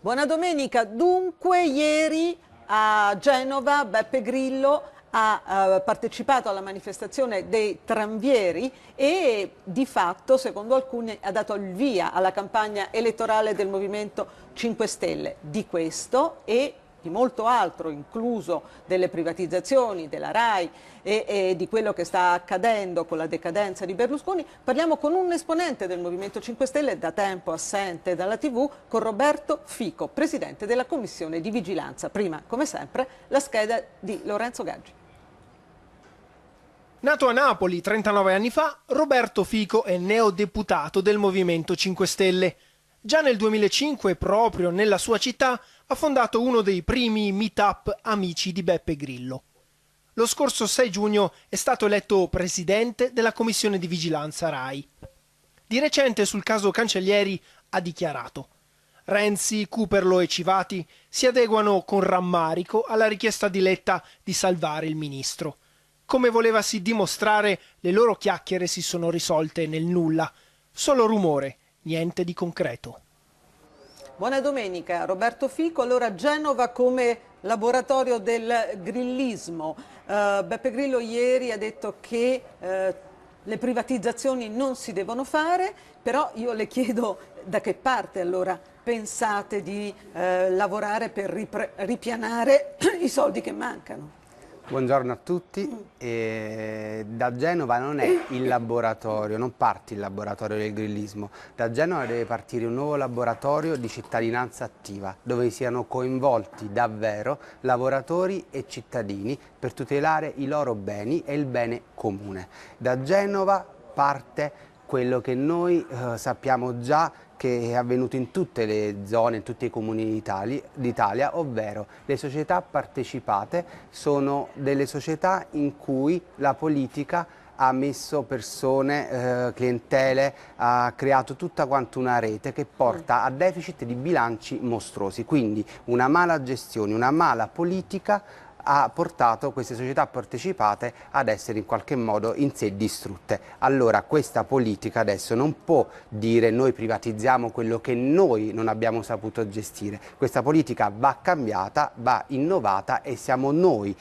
Buona domenica. Dunque, ieri a Genova Beppe Grillo ha partecipato alla manifestazione dei tranvieri e di fatto, secondo alcuni, ha dato il via alla campagna elettorale del Movimento 5 Stelle. Di questo e di molto altro, incluso delle privatizzazioni della RAI e di quello che sta accadendo con la decadenza di Berlusconi, parliamo con un esponente del Movimento 5 Stelle, da tempo assente dalla TV, con Roberto Fico, presidente della Commissione di Vigilanza. Prima, come sempre, la scheda di Lorenzo Gaggi. Nato a Napoli 39 anni fa, Roberto Fico è neodeputato del Movimento 5 Stelle. Già nel 2005, proprio nella sua città, ha fondato uno dei primi meet-up amici di Beppe Grillo. Lo scorso 6 giugno è stato eletto presidente della Commissione di Vigilanza RAI. Di recente sul caso Cancellieri ha dichiarato: Renzi, Cooperlo e Civati si adeguano con rammarico alla richiesta di Letta di salvare il ministro. Come volevasi dimostrare, le loro chiacchiere si sono risolte nel nulla. Solo rumore, niente di concreto. Buona domenica, Roberto Fico. Allora, Genova come laboratorio del grillismo. Beppe Grillo ieri ha detto che le privatizzazioni non si devono fare, però io le chiedo da che parte allora pensate di lavorare per ripianare i soldi che mancano. Buongiorno a tutti. Da Genova non è il laboratorio, non parte il laboratorio del grillismo. Da Genova deve partire un nuovo laboratorio di cittadinanza attiva, dove siano coinvolti davvero lavoratori e cittadini per tutelare i loro beni e il bene comune. Da Genova parte quello che noi sappiamo già che è avvenuto in tutte le zone, in tutti i comuni d'Italia, ovvero le società partecipate sono delle società in cui la politica ha messo persone, clientele, ha creato tutta quanta una rete che porta a deficit di bilanci mostruosi. Quindi una mala gestione, una mala politica ha portato queste società partecipate ad essere in qualche modo in sé distrutte. Allora questa politica adesso non può dire noi privatizziamo quello che noi non abbiamo saputo gestire. Questa politica va cambiata, va innovata e siamo noi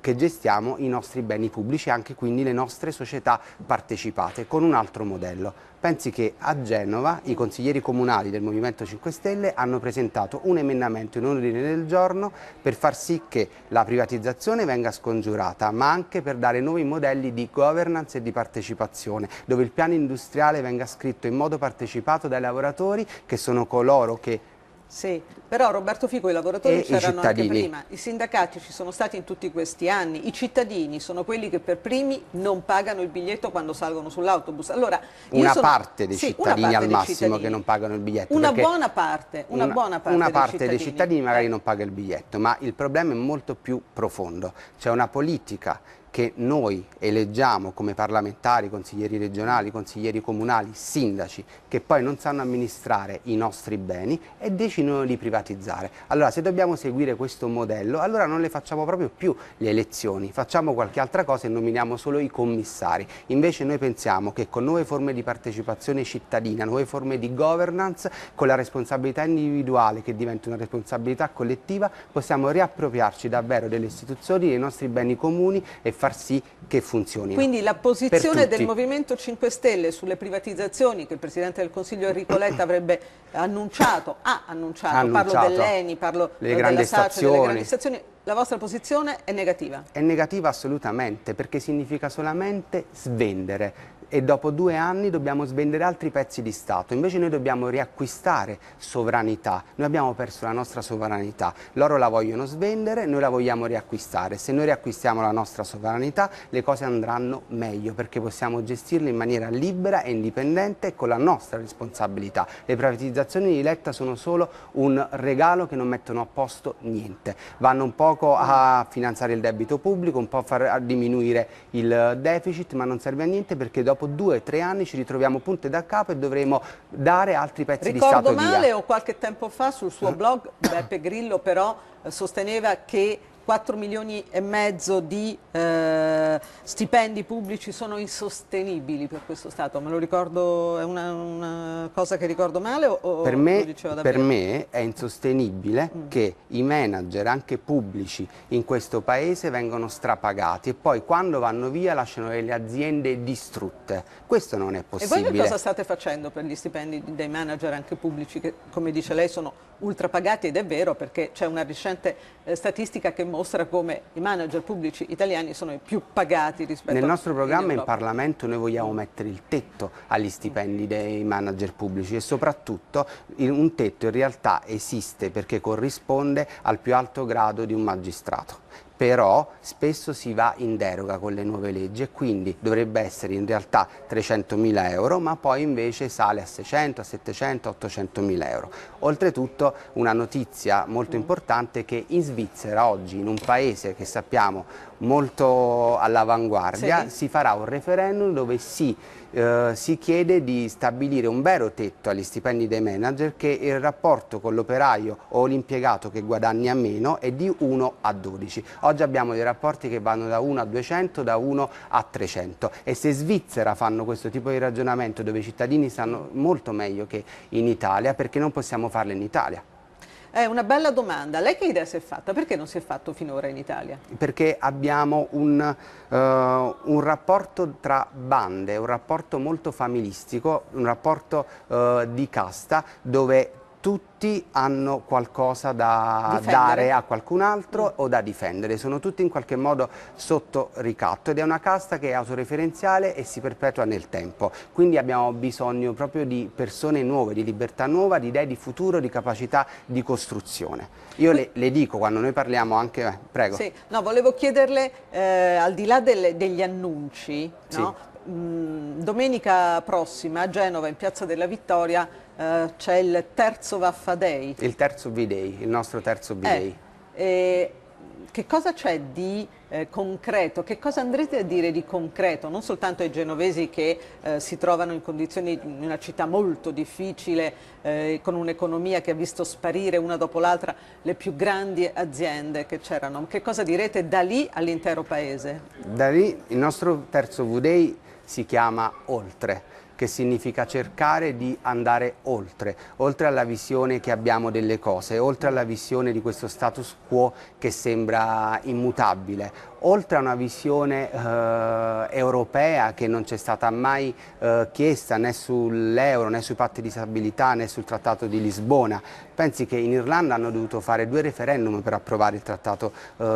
che gestiamo i nostri beni pubblici, anche quindi le nostre società partecipate, con un altro modello. Pensi che a Genova i consiglieri comunali del Movimento 5 Stelle hanno presentato un emendamento in ordine del giorno per far sì che la privatizzazione venga scongiurata, ma anche per dare nuovi modelli di governance e di partecipazione, dove il piano industriale venga scritto in modo partecipato dai lavoratori, che sono coloro che... Sì, però Roberto Fico, i lavoratori c'erano anche prima, i sindacati ci sono stati in tutti questi anni, i cittadini sono quelli che per primi non pagano il biglietto quando salgono sull'autobus. Allora, una parte dei cittadini al massimo che non pagano il biglietto. Una buona parte dei cittadini magari non paga il biglietto, ma il problema è molto più profondo. C'è una politica che noi eleggiamo come parlamentari, consiglieri regionali, consiglieri comunali, sindaci, che poi non sanno amministrare i nostri beni e decidono di privatizzare. Allora, se dobbiamo seguire questo modello, allora non le facciamo proprio più le elezioni, facciamo qualche altra cosa e nominiamo solo i commissari. Invece noi pensiamo che con nuove forme di partecipazione cittadina, nuove forme di governance, con la responsabilità individuale che diventa una responsabilità collettiva, possiamo riappropriarci davvero delle istituzioni, dei nostri beni comuni e far sì che funzioni. Quindi la posizione del Movimento 5 Stelle sulle privatizzazioni che il Presidente del Consiglio Enrico Letta avrebbe annunciato, parlo dell'ENI, parlo della SACE, delle grandi stazioni, la vostra posizione è negativa? È negativa assolutamente, perché significa solamente svendere. E dopo 2 anni dobbiamo svendere altri pezzi di Stato, invece noi dobbiamo riacquistare sovranità, noi abbiamo perso la nostra sovranità, loro la vogliono svendere, noi la vogliamo riacquistare, se noi riacquistiamo la nostra sovranità le cose andranno meglio perché possiamo gestirle in maniera libera e indipendente e con la nostra responsabilità. Le privatizzazioni di Letta sono solo un regalo che non mettono a posto niente, vanno un poco a finanziare il debito pubblico, un po' a diminuire il deficit, ma non serve a niente perché dopo 2 o 3 anni ci ritroviamo punte da capo e dovremo dare altri pezzi di Stato via. Ricordo male o qualche tempo fa sul suo blog Beppe Grillo però sosteneva che 4 milioni e mezzo di stipendi pubblici sono insostenibili per questo Stato. Me lo ricordo, è una cosa che ricordo male o per lo me, dicevo davvero? per me è insostenibile che i manager anche pubblici in questo paese vengono strapagati e poi quando vanno via lasciano le aziende distrutte. Questo non è E possibile. voi che cosa state facendo per gli stipendi dei manager anche pubblici che, come dice lei, sono ultrapagati? Ed è vero, perché c'è una recente statistica che mostra come i manager pubblici italiani sono i più pagati rispetto Nel nostro programma in Europa. Parlamento noi vogliamo mettere il tetto agli stipendi dei manager pubblici e soprattutto un tetto in realtà esiste perché corrisponde al più alto grado di un magistrato. Però spesso si va in deroga con le nuove leggi e quindi dovrebbe essere in realtà 300.000 euro, ma poi invece sale a 600, a 700, a 800.000 euro. Oltretutto una notizia molto importante è che in Svizzera oggi, in un paese che sappiamo molto all'avanguardia, Sì. si farà un referendum dove si chiede di stabilire un vero tetto agli stipendi dei manager, che il rapporto con l'operaio o l'impiegato che guadagna meno è di 1 a 12. Oggi abbiamo dei rapporti che vanno da 1 a 200, da 1 a 300 e se in Svizzera fanno questo tipo di ragionamento dove i cittadini stanno molto meglio che in Italia, perché non possiamo farlo in Italia? È una bella domanda. Lei che idea si è fatta? Perché non si è fatto finora in Italia? Perché abbiamo un rapporto tra bande, un rapporto molto familistico, un rapporto di casta dove tutti hanno qualcosa da Difendere. dare a qualcun altro o da difendere, sono tutti in qualche modo sotto ricatto ed è una casta che è autoreferenziale e si perpetua nel tempo, quindi abbiamo bisogno proprio di persone nuove, di libertà nuova, di idee di futuro, di capacità di costruzione. Io le dico, quando noi parliamo anche, prego. Sì, no, volevo chiederle, al di là degli annunci, Sì. no? Domenica prossima a Genova, in Piazza della Vittoria, c'è il terzo Vaffa Day. Il terzo V-Day, il nostro terzo V-Day. Che cosa c'è di concreto? Che cosa andrete a dire di concreto? Non soltanto ai genovesi che si trovano in condizioni in una città molto difficile, con un'economia che ha visto sparire una dopo l'altra le più grandi aziende che c'erano. Che cosa direte da lì all'intero paese? Da lì il nostro terzo V-Day si chiama Oltre, che significa cercare di andare oltre, oltre alla visione che abbiamo delle cose, oltre alla visione di questo status quo che sembra immutabile, oltre a una visione europea che non c'è stata mai chiesta né sull'euro, né sui patti di stabilità, né sul Trattato di Lisbona. Pensi che in Irlanda hanno dovuto fare 2 referendum per approvare il Trattato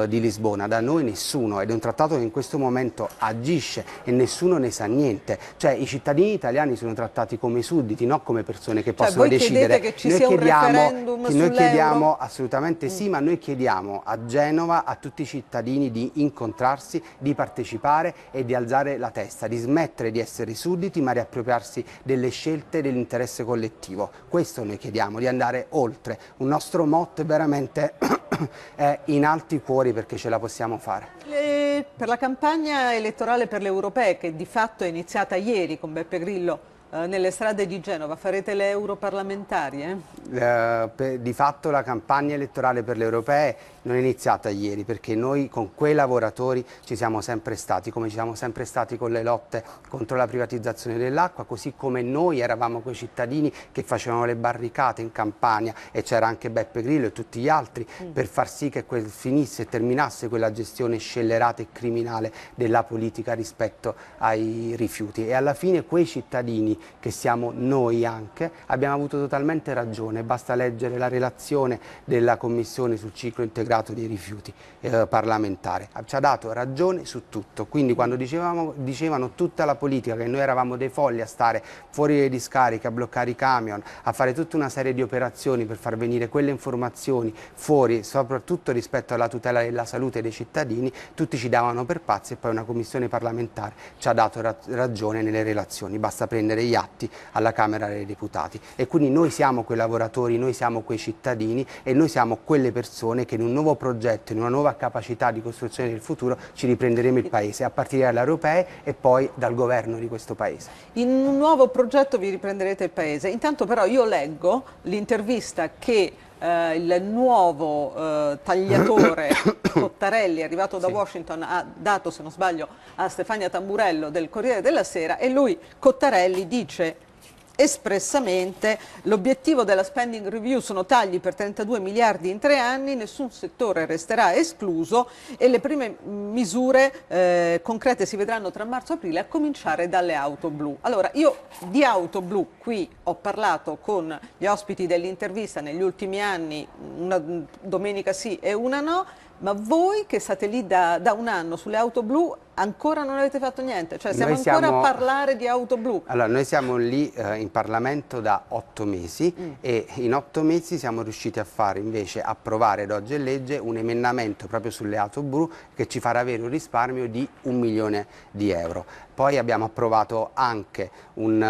di Lisbona, da noi nessuno, ed è un trattato che in questo momento agisce e nessuno ne sa niente. Cioè i cittadini italiani sono trattati come sudditi, non come persone che possono voi decidere. chiedete che ci sia un referendum Noi sull'euro? chiediamo assolutamente sì, ma noi chiediamo a Genova, a tutti i cittadini di incontrarsi, di partecipare e di alzare la testa, di smettere di essere sudditi ma riappropriarsi delle scelte dell'interesse collettivo. Questo noi chiediamo, di andare oltre. Un nostro motto è veramente è in alti cuori, perché ce la possiamo fare. Per la campagna elettorale per le europee, che di fatto è iniziata ieri con Beppe Grillo nelle strade di Genova, farete le europarlamentarie? Di fatto la campagna elettorale per le europee non è iniziata ieri, perché noi con quei lavoratori ci siamo sempre stati, come ci siamo sempre stati con le lotte contro la privatizzazione dell'acqua, così come noi eravamo quei cittadini che facevano le barricate in Campania, e c'era anche Beppe Grillo e tutti gli altri per far sì che finisse e terminasse quella gestione scellerata e criminale della politica rispetto ai rifiuti. E alla fine quei cittadini, che siamo noi anche, abbiamo avuto totalmente ragione. Basta leggere la relazione della Commissione sul ciclo integrato dei rifiuti parlamentare, ci ha dato ragione su tutto. Quindi quando dicevano tutta la politica che noi eravamo dei folli a stare fuori le discariche, a bloccare i camion, a fare tutta una serie di operazioni per far venire quelle informazioni fuori, soprattutto rispetto alla tutela della salute dei cittadini, tutti ci davano per pazzi, e poi una commissione parlamentare ci ha dato ragione nelle relazioni. Basta prendere gli atti alla Camera dei Deputati, e quindi noi siamo quei lavoratori, noi siamo quei cittadini, e noi siamo quelle persone che in un nuovo progetto, in una nuova capacità di costruzione del futuro ci riprenderemo il paese, a partire dalle europee e poi dal governo di questo paese. In un nuovo progetto vi riprenderete il paese. Intanto però io leggo l'intervista che il nuovo tagliatore Cottarelli, arrivato da Washington, ha dato, se non sbaglio, a Stefania Tamburello del Corriere della Sera, e lui, Cottarelli, dice espressamente: l'obiettivo della spending review sono tagli per 32 miliardi in 3 anni, nessun settore resterà escluso e le prime misure concrete si vedranno tra marzo e aprile, a cominciare dalle auto blu. Allora, io di auto blu qui ho parlato con gli ospiti dell'intervista negli ultimi anni, una domenica sì e una no, ma voi che state lì da un anno sulle auto blu ancora non avete fatto niente? Cioè siamo ancora a parlare di auto blu? Allora, noi siamo lì in Parlamento da 8 mesi e in 8 mesi siamo riusciti a fare invece, approvare da oggi in legge un emendamento proprio sulle auto blu che ci farà avere un risparmio di 1 milione di euro. Poi abbiamo approvato anche un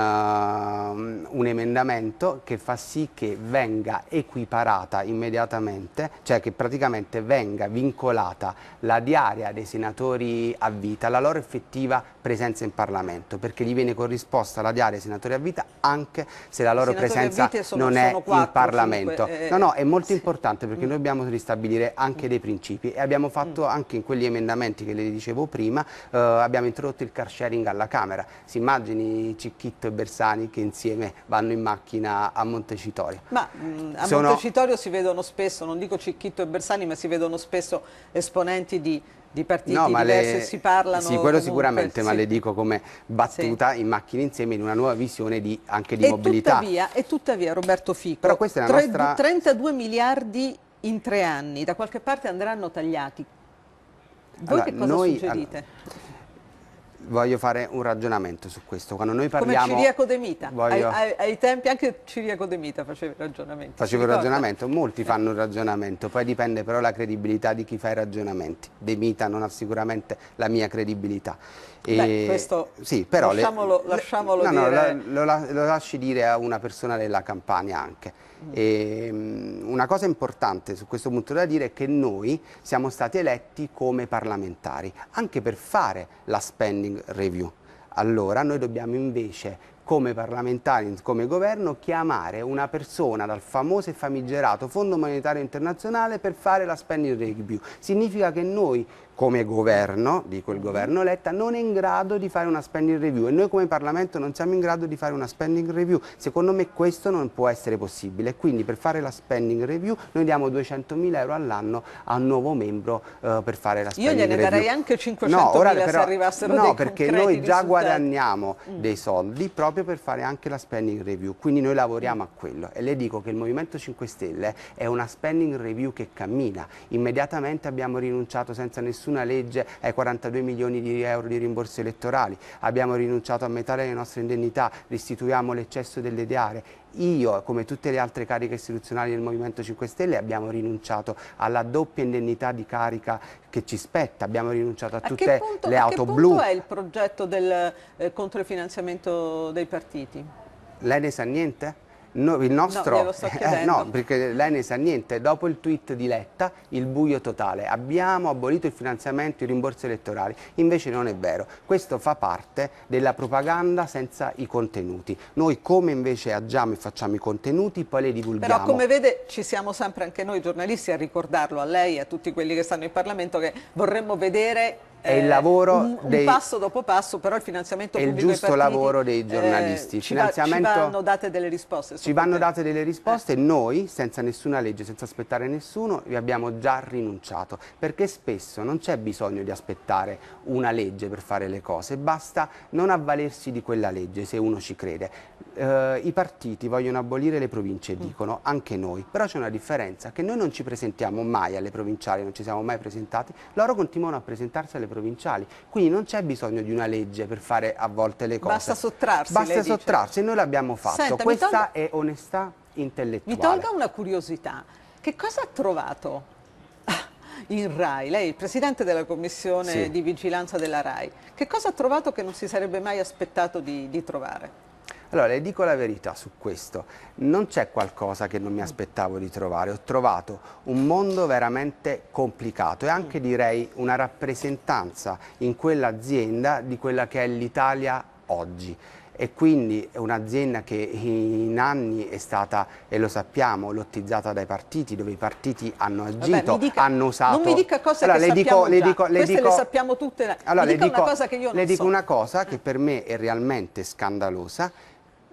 emendamento che fa sì che venga equiparata immediatamente, cioè che praticamente venga vincolata la diaria dei senatori a vita alla loro effettiva presenza in Parlamento, perché gli viene corrisposta la diaria dei senatori a vita anche se la loro presenza non è in Parlamento. No, è molto importante, perché noi dobbiamo ristabilire anche dei principi e abbiamo fatto anche in quegli emendamenti che le dicevo prima, abbiamo introdotto il car sharing alla Camera. Si immagini Cicchitto e Bersani che insieme vanno in macchina a Montecitorio. Ma a Montecitorio si vedono spesso, non dico Cicchitto e Bersani, ma si vedono spesso esponenti di partiti diversi, si parlano. Sì, quello comunque, sicuramente, ma le dico come battuta, in macchina insieme, in una nuova visione anche di mobilità. E tuttavia, Roberto Fico, però questa è la nostra... 32 miliardi in 3 anni, da qualche parte andranno tagliati. Voi allora, che cosa suggerite? Voglio fare un ragionamento su questo. Quando noi parliamo... Come Ciriaco De Mita. Ai tempi anche Ciriaco De Mita faceva il ragionamento. Facevo il ragionamento, molti fanno il ragionamento, poi dipende però la credibilità di chi fa i ragionamenti. De Mita non ha sicuramente la mia credibilità. Beh, questo sì, però lasciamolo dire. Lo lasci dire a una persona della Campania anche. Una cosa importante su questo punto da dire è che noi siamo stati eletti come parlamentari anche per fare la spending review. Allora noi dobbiamo invece, come parlamentari, come governo, chiamare una persona dal famoso e famigerato Fondo Monetario Internazionale per fare la spending review. Significa che noi, come governo, dico il governo Letta, non è in grado di fare una spending review e noi come Parlamento non siamo in grado di fare una spending review. Secondo me questo non può essere possibile, quindi per fare la spending review noi diamo 200.000 euro all'anno a un nuovo membro per fare la spending review. Io gliene darei anche 500.000 se arrivassero dei concreti perché noi già risultati. guadagniamo dei soldi proprio per fare anche la spending review, quindi noi lavoriamo a quello e le dico che il Movimento 5 Stelle è una spending review che cammina. Immediatamente abbiamo rinunciato senza nessuna legge ai 42 milioni di euro di rimborsi elettorali, abbiamo rinunciato a metà delle nostre indennità, restituiamo l'eccesso delle diarie. Io, come tutte le altre cariche istituzionali del Movimento 5 Stelle, abbiamo rinunciato alla doppia indennità di carica che ci spetta, abbiamo rinunciato a tutte le auto blu. A che punto è il progetto del contro il finanziamento dei partiti? Lei ne sa niente? No, il nostro, no, glielo sto chiedendo. No, perché lei ne sa niente. Dopo il tweet di Letta, il buio totale. Abbiamo abolito il finanziamento, i rimborsi elettorali. Invece non è vero. Questo fa parte della propaganda senza i contenuti. Noi come invece agiamo e facciamo i contenuti, poi li divulghiamo. Però come vede ci siamo sempre anche noi giornalisti a ricordarlo a lei e a tutti quelli che stanno in Parlamento che vorremmo vedere è il lavoro un passo dopo passo, però il finanziamento pubblico è il giusto lavoro dei giornalisti. Ci vanno date delle risposte. Ci vanno date delle risposte e noi, senza nessuna legge, senza aspettare nessuno, vi abbiamo già rinunciato, perché spesso non c'è bisogno di aspettare una legge per fare le cose, basta non avvalersi di quella legge se uno ci crede. I partiti vogliono abolire le province, dicono, anche noi, però c'è una differenza, che noi non ci presentiamo mai alle provinciali, non ci siamo mai presentati, loro continuano a presentarsi alle provinciali, quindi non c'è bisogno di una legge per fare a volte le cose. Basta sottrarsi, basta sottrarsi, e noi l'abbiamo fatto. Senta, questa è onestà intellettuale. Mi tolga una curiosità, che cosa ha trovato in RAI? Lei è il presidente della commissione di vigilanza della RAI, che cosa ha trovato che non si sarebbe mai aspettato di trovare? Allora, le dico la verità su questo, non c'è qualcosa che non mi aspettavo di trovare, ho trovato un mondo veramente complicato e anche direi una rappresentanza in quell'azienda di quella che è l'Italia oggi. e quindi è un'azienda che in anni è stata, e lo sappiamo, lottizzata dai partiti, dove i partiti hanno agito, hanno usato... Non mi dica cose che sappiamo già, queste le sappiamo tutte. Allora, mi dica una cosa che io non so. Le dico una cosa che per me è realmente scandalosa,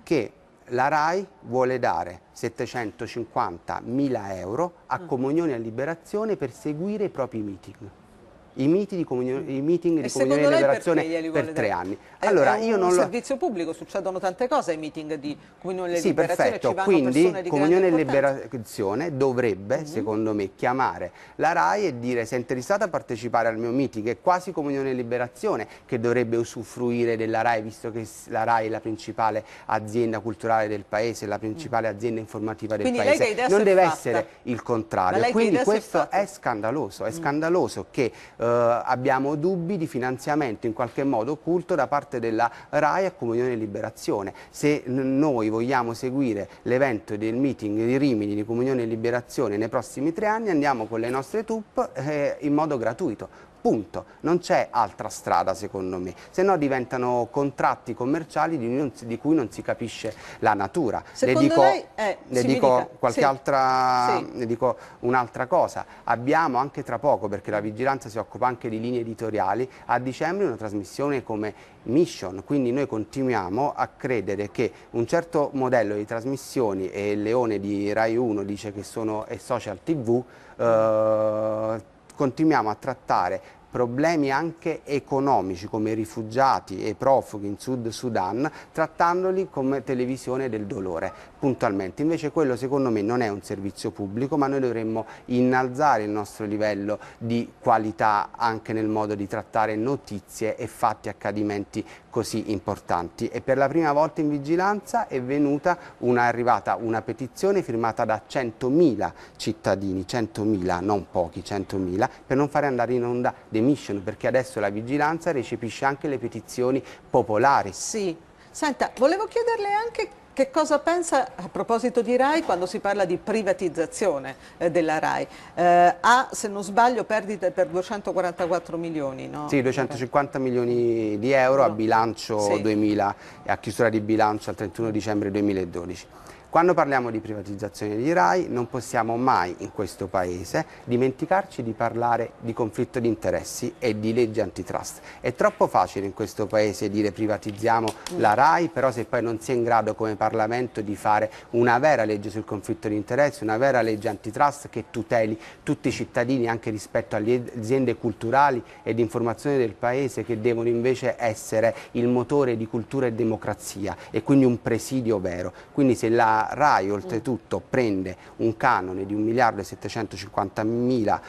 che la RAI vuole dare 750.000 euro a Comunione e Liberazione per seguire i propri meeting. I meeting di Comunione e Liberazione per 3 anni. Allora, io non servizio pubblico, succedono tante cose ai meeting di Comunione e Liberazione. Sì, perfetto, quindi Comunione e Liberazione dovrebbe, secondo me, chiamare la RAI e dire: sei interessato a partecipare al mio meeting? È quasi Comunione e Liberazione che dovrebbe usufruire della RAI, visto che la RAI è la principale azienda culturale del paese, la principale azienda informativa del paese. Non deve essere il contrario, quindi questo è scandaloso, è scandaloso che abbiamo dubbi di finanziamento in qualche modo occulto da parte della RAI a Comunione e Liberazione. Se noi vogliamo seguire l'evento del meeting di Rimini di Comunione e Liberazione nei prossimi 3 anni, andiamo con le nostre troupe in modo gratuito. Punto. Non c'è altra strada, secondo me, se no diventano contratti commerciali di cui non si capisce la natura. Le dico un'altra cosa. Abbiamo anche tra poco, perché la vigilanza si occupa anche di linee editoriali, a dicembre una trasmissione come Mission, quindi noi continuiamo a credere che un certo modello di trasmissioni, e il Leone di Rai 1 dice che sono social TV, continuiamo a trattare problemi anche economici come rifugiati e profughi in Sud Sudan, trattandoli come televisione del dolore, puntualmente. Invece quello, secondo me, non è un servizio pubblico, ma noi dovremmo innalzare il nostro livello di qualità anche nel modo di trattare notizie e fatti, accadimenti così importanti. E per la prima volta in vigilanza è arrivata una petizione firmata da 100.000 cittadini, 100.000, non pochi, 100.000, per non fare andare in onda The Mission, perché adesso la vigilanza recepisce anche le petizioni popolari. Sì. Senta, volevo chiederle anche che cosa pensa, a proposito di RAI, quando si parla di privatizzazione della RAI. Ha, se non sbaglio, perdite per 244 milioni, no? Sì, 250 milioni di euro a bilancio 2000 e a chiusura di bilancio al 31 dicembre 2012. Quando parliamo di privatizzazione di RAI non possiamo mai in questo Paese dimenticarci di parlare di conflitto di interessi e di legge antitrust. È troppo facile in questo Paese dire privatizziamo la RAI, però se poi non si è in grado come Parlamento di fare una vera legge sul conflitto di interessi, una vera legge antitrust che tuteli tutti i cittadini anche rispetto alle aziende culturali e di informazione del Paese, che devono invece essere il motore di cultura e democrazia e quindi un presidio vero. Quindi se la RAI oltretutto prende un canone di 1.750.000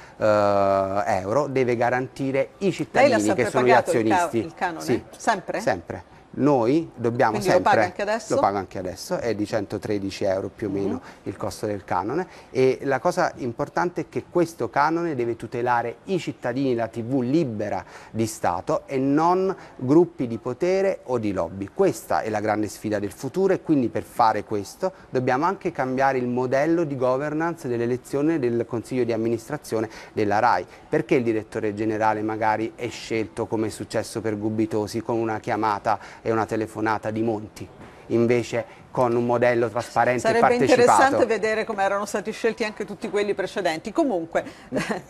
euro, deve garantire i cittadini che sono gli azionisti. Il canone? Sì, sempre? Sempre. Noi dobbiamo Quindi sempre, lo paga anche adesso? Lo pago anche adesso, è di 113 euro più o meno il costo del canone, e la cosa importante è che questo canone deve tutelare i cittadini, la TV libera di Stato e non gruppi di potere o di lobby. Questa è la grande sfida del futuro, e quindi per fare questo dobbiamo anche cambiare il modello di governance dell'elezione del Consiglio di amministrazione della RAI. Perché il direttore generale magari è scelto, come è successo per Gubitosi, con una chiamata e una telefonata di Monti, invece con un modello trasparente e partecipato? Sarebbe interessante vedere come erano stati scelti anche tutti quelli precedenti. Comunque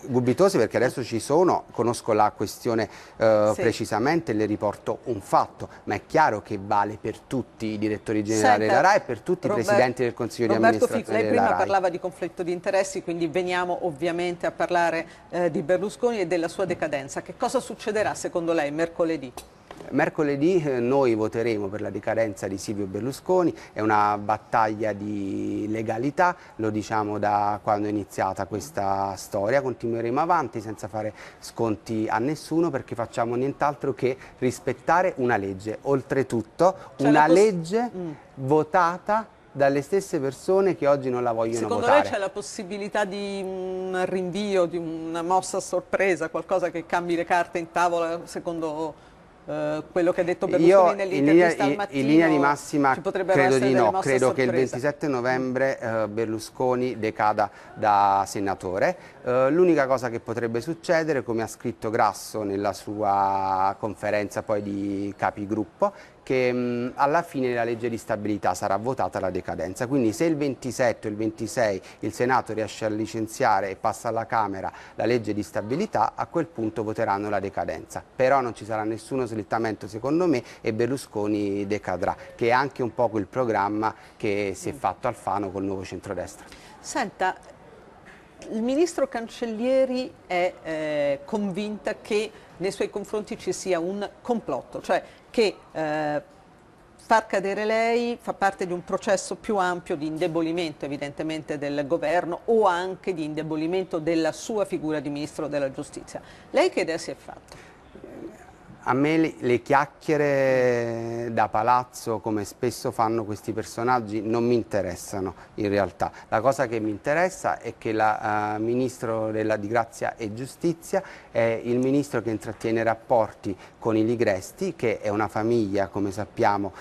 Gubitosi, perché adesso ci sono, conosco la questione precisamente, le riporto un fatto, ma è chiaro che vale per tutti i direttori generali della RAI e per tutti i presidenti del Consiglio di amministrazione della RAI. Lei prima parlava di conflitto di interessi, quindi veniamo ovviamente a parlare di Berlusconi e della sua decadenza. Che cosa succederà secondo lei mercoledì? Mercoledì noi voteremo per la decadenza di Silvio Berlusconi, è una battaglia di legalità, lo diciamo da quando è iniziata questa storia, continueremo avanti senza fare sconti a nessuno, perché facciamo nient'altro che rispettare una legge, oltretutto una legge votata dalle stesse persone che oggi non la vogliono votare. Secondo lei c'è la possibilità di un rinvio, di una mossa a sorpresa, qualcosa che cambi le carte in tavola secondo quello che ha detto Berlusconi nell'intervista al mattino? In linea di massima credo di no, credo che il 27 novembre Berlusconi decada da senatore. L'unica cosa che potrebbe succedere, come ha scritto Grasso nella sua conferenza poi di capigruppo, che alla fine la legge di stabilità sarà votata alla decadenza. Quindi se il 27 o il 26 il Senato riesce a licenziare e passa alla Camera la legge di stabilità, a quel punto voteranno la decadenza. Però non ci sarà nessuno slittamento secondo me e Berlusconi decadrà, che è anche un po' il programma che si è fatto Alfano col nuovo centrodestra. Senta, il ministro Cancellieri è convinta che nei suoi confronti ci sia un complotto, cioè che far cadere lei fa parte di un processo più ampio di indebolimento evidentemente del governo o anche di indebolimento della sua figura di ministro della giustizia. Lei che idea si è fatta? A me le chiacchiere da palazzo, come spesso fanno questi personaggi, non mi interessano in realtà. La cosa che mi interessa è che il Ministro di Grazia e Giustizia è il Ministro che intrattiene rapporti con i Ligresti, che è una famiglia, come sappiamo,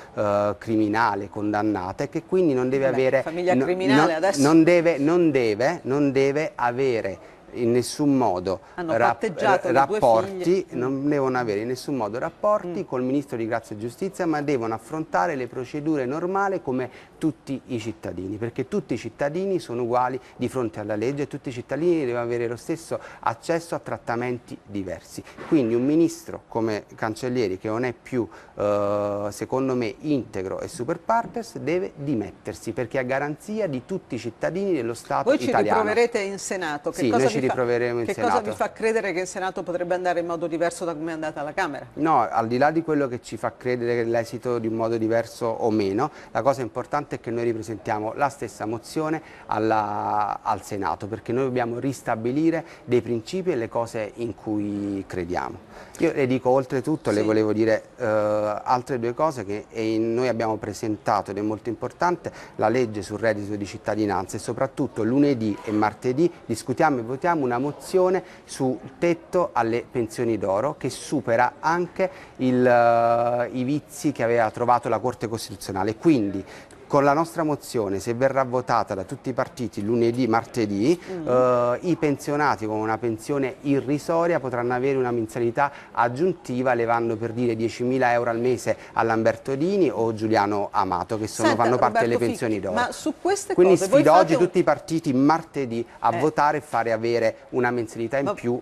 criminale, condannata, e che quindi non deve avere... Famiglia criminale adesso... Non deve avere in nessun modo rapporti, non devono avere in nessun modo rapporti col Ministro di Grazia e Giustizia, ma devono affrontare le procedure normali come tutti i cittadini, perché tutti i cittadini sono uguali di fronte alla legge e tutti i cittadini devono avere lo stesso accesso a trattamenti diversi. Quindi un ministro come Cancellieri, che non è più secondo me integro e super partes, deve dimettersi, perché è a garanzia di tutti i cittadini dello Stato italiano. Voi ci riproverete in Senato. Sì, noi ci riproveremo in Senato. Che cosa vi fa credere che in Senato potrebbe andare in modo diverso da come è andata alla Camera? No, al di là di quello che ci fa credere l'esito di un modo diverso o meno, la cosa importante è che noi ripresentiamo la stessa mozione al Senato, perché noi dobbiamo ristabilire dei principi e le cose in cui crediamo. Io le dico oltretutto, le volevo dire altre due cose, che noi abbiamo presentato, ed è molto importante, la legge sul reddito di cittadinanza, e soprattutto lunedì e martedì discutiamo e votiamo una mozione sul tetto alle pensioni d'oro, che supera anche i vizi che aveva trovato la Corte Costituzionale. Quindi con la nostra mozione, se verrà votata da tutti i partiti lunedì, martedì, i pensionati con una pensione irrisoria potranno avere una mensilità aggiuntiva, levando per dire 10.000 euro al mese a Lamberto Dini o Giuliano Amato, che fanno parte delle pensioni d'oro. Ma su queste Quindi cose sfido oggi tutti i partiti martedì a votare e fare avere una mensilità in più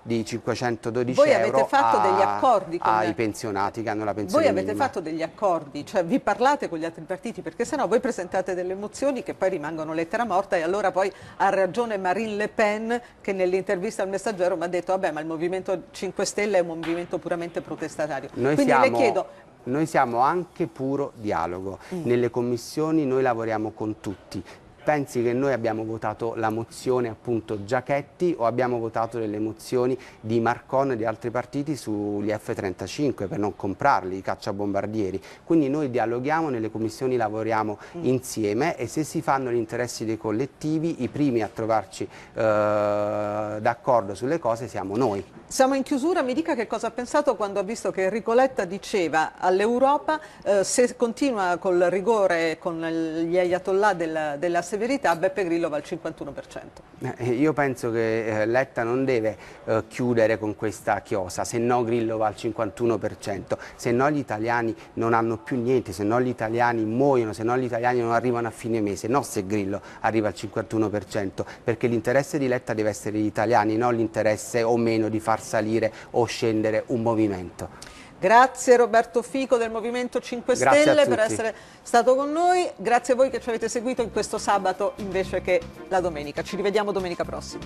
di 512 voi euro avete fatto degli accordi ai pensionati che hanno la pensione minima. Voi avete minima. fatto degli accordi, cioè vi parlate con gli altri partiti, perché sennò voi presentate delle mozioni che poi rimangono lettera morta, e allora poi ha ragione Marine Le Pen, che nell'intervista al Messaggero mi ha detto vabbè, ma il Movimento 5 Stelle è un movimento puramente protestatario. Quindi le chiedo... Noi siamo anche puro dialogo, nelle commissioni noi lavoriamo con tutti. Pensi che noi abbiamo votato la mozione appunto Giachetti o abbiamo votato delle mozioni di Marcon e di altri partiti sugli F-35 per non comprarli, i cacciabombardieri. Quindi noi dialoghiamo, nelle commissioni lavoriamo insieme, e se si fanno gli interessi dei collettivi, i primi a trovarci d'accordo sulle cose siamo noi. Siamo in chiusura, mi dica che cosa ha pensato quando ha visto che Enrico Letta diceva all'Europa se continua col rigore con gli ayatollah della severità, Beppe Grillo va al 51%. Io penso che Letta non deve chiudere con questa chiosa, se no Grillo va al 51%, se no gli italiani non hanno più niente, se no gli italiani muoiono, se no gli italiani non arrivano a fine mese, no se Grillo arriva al 51%, perché l'interesse di Letta deve essere gli italiani, non l'interesse o meno di far salire o scendere un movimento. Grazie Roberto Fico del Movimento 5 Stelle per essere stato con noi, grazie a voi che ci avete seguito in questo sabato invece che la domenica, ci rivediamo domenica prossima.